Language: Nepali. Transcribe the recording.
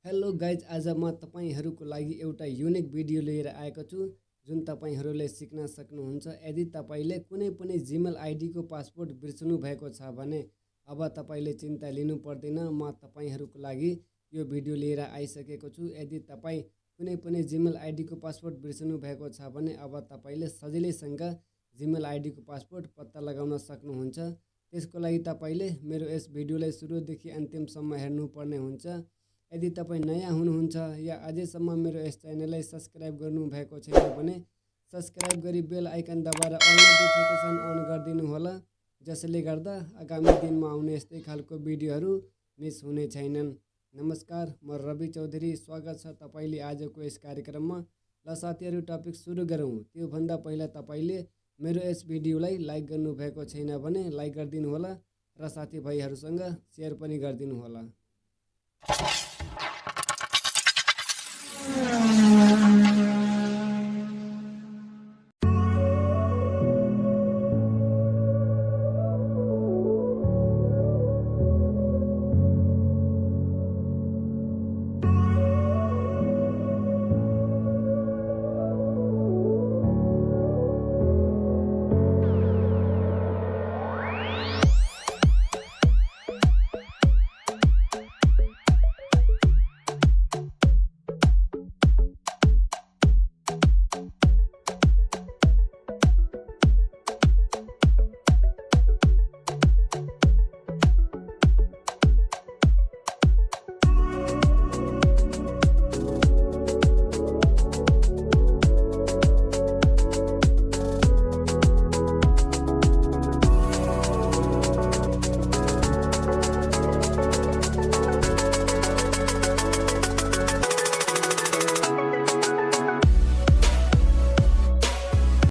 हेलो गाइज, आज म तपाईहरुको लागि एउटा युनिक भिडियो लिएर आएको छु जुन तपाईहरुले सिक्न सक्नुहुन्छ। यदि तपाईले कुनै पनि जीमेल आइडीको पासवर्ड बिर्सनु भएको छ भने अब तपाईले चिन्ता लिनु पर्दैन। म तपाईहरुको लागि यो भिडियो लिएर आइसकेको छु। यदि तपाई कुनै पनि जीमेल आइडीको पासवर्ड बिर्सनु भएको छ भने अब तपाईले सजिलैसँग जीमेल आइडीको पासवर्ड पत्ता लगाउन सक्नुहुन्छ। त्यसको लागि तपाईले मेरो यस भिडियोलाई सुरुदेखि अन्तिमसम्म हेर्नु पर्ने हुन्छ। यदि तपाई नयाँ हुनुहुन्छ या अझैसम्म मेरो यस च्यानललाई सब्स्क्राइब गर्नु भएको छैन भने सब्स्क्राइब गरी बेल आइकन दबाएर अल नोटिफिकेसन अन गरिदिनु होला, जसले गर्दा आगामी दिनमा आउने यस्तै खालको भिडियोहरू मिस हुने छैनन्। नमस्कार, म रवि चौधरी। स्वागत छ तपाईले आजको यस कार्यक्रममा। ल साथीहरू, टपिक सुरु गरौँ। त्यो भन्दा पहिला तपाईले मेरो यस भिडियोलाई लाइक गर्नु भएको छैन भने लाइक गरिदिनु होला र साथीभाइहरूसँग शेयर पनि गरिदिनु होला।